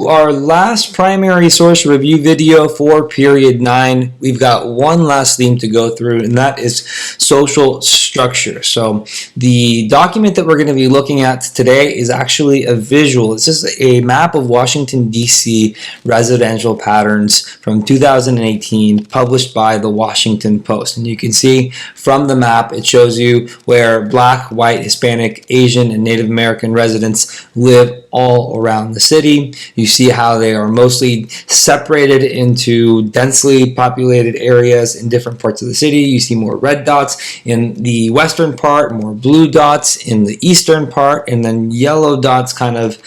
Our last primary source review video for period 9, we've got one last theme to go through, and that is social structure. So the document that we're going to be looking at today is actually a visual. This is a map of Washington, D.C. residential patterns from 2018, published by the Washington Post. And you can see from the map, it shows you where Black, white, Hispanic, Asian, and Native American residents live all around the city. You see how they are mostly separated into densely populated areas in different parts of the city. You see more red dots in the western part, more blue dots in the eastern part, and then yellow dots kind of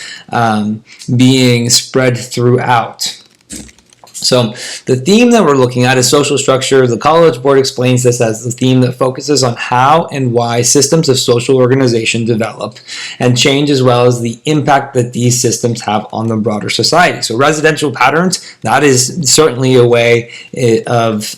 being spread throughout. So the theme that we're looking at is social structure. The College Board explains this as the theme that focuses on how and why systems of social organization develop and change, as well as the impact that these systems have on the broader society. So residential patterns, that is certainly a way of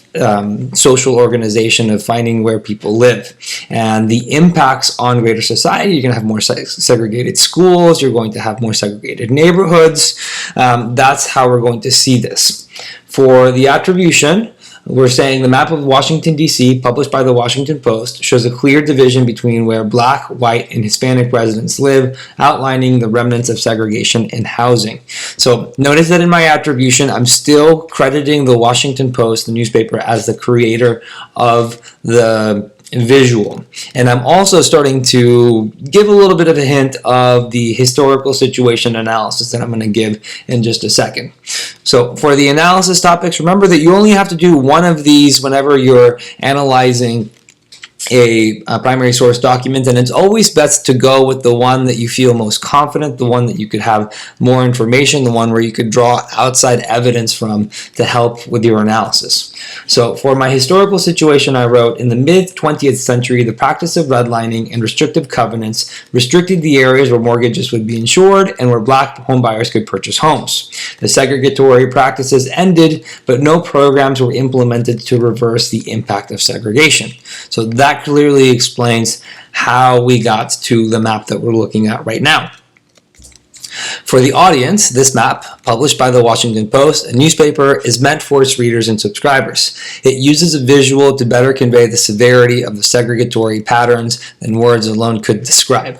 social organization, of finding where people live. And the impacts on greater society, you're going to have more segregated schools, you're going to have more segregated neighborhoods. That's how we're going to see this. For the attribution, we're saying the map of Washington, D.C., published by the Washington Post, shows a clear division between where Black, white, and Hispanic residents live, outlining the remnants of segregation in housing. So notice that in my attribution, I'm still crediting the Washington Post, the newspaper, as the creator of the visual. And I'm also starting to give a little bit of a hint of the historical situation analysis that I'm going to give in just a second. So for the analysis topics, remember that you only have to do one of these whenever you're analyzing a primary source document, and it's always best to go with the one that you feel most confident, the one that you could have more information, the one where you could draw outside evidence from to help with your analysis. So for my historical situation, I wrote, in the mid-20th century, the practice of redlining and restrictive covenants restricted the areas where mortgages would be insured and where Black homebuyers could purchase homes. The segregatory practices ended, but no programs were implemented to reverse the impact of segregation. So that clearly explains how we got to the map that we're looking at right now. For the audience, this map, published by the Washington Post, a newspaper, is meant for its readers and subscribers. It uses a visual to better convey the severity of the segregatory patterns than words alone could describe.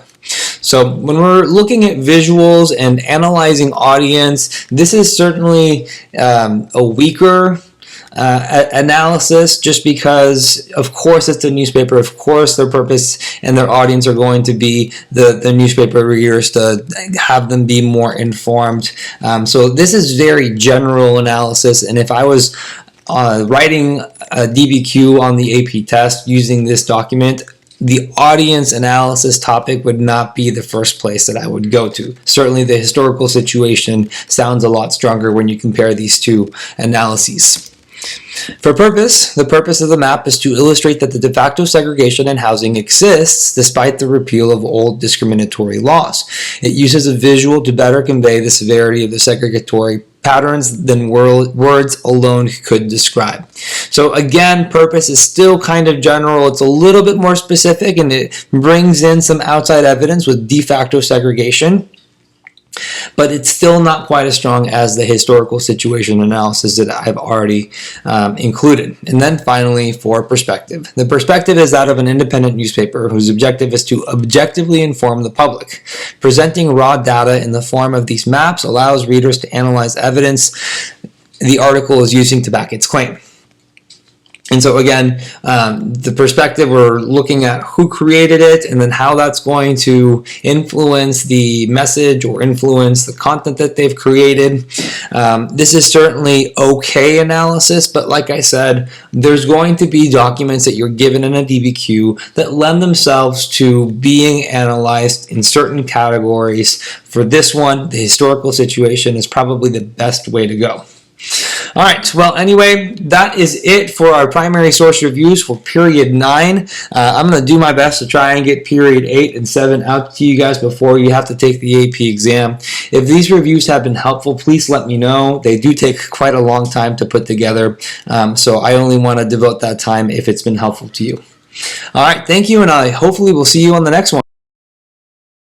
So when we're looking at visuals and analyzing audience, this is certainly a weaker analysis, just because of course it's a newspaper, of course their purpose and their audience are going to be the newspaper readers, to have them be more informed. So this is very general analysis, and if I was writing a DBQ on the AP test using this document, the audience analysis topic would not be the first place that I would go to. Certainly the historical situation sounds a lot stronger when you compare these two analyses. For purpose, the purpose of the map is to illustrate that the de facto segregation in housing exists despite the repeal of old discriminatory laws. It uses a visual to better convey the severity of the segregatory patterns than words alone could describe. So again, purpose is still kind of general. It's a little bit more specific, and it brings in some outside evidence with de facto segregation, but it's still not quite as strong as the historical situation analysis that I've already included. And then finally, for perspective. The perspective is that of an independent newspaper whose objective is to objectively inform the public. Presenting raw data in the form of these maps allows readers to analyze evidence the article is using to back its claim. And so again, the perspective, we're looking at who created it and then how that's going to influence the message or influence the content that they've created. This is certainly okay analysis, but like I said, there's going to be documents that you're given in a DBQ that lend themselves to being analyzed in certain categories. For this one, the historical situation is probably the best way to go. All right, well, anyway, that is it for our primary source reviews for period 9. I'm going to do my best to try and get period 8 and 7 out to you guys before you have to take the AP exam. If these reviews have been helpful, please let me know. They do take quite a long time to put together, so I only want to devote that time if it's been helpful to you. All right, thank you, and I hopefully will see you on the next one.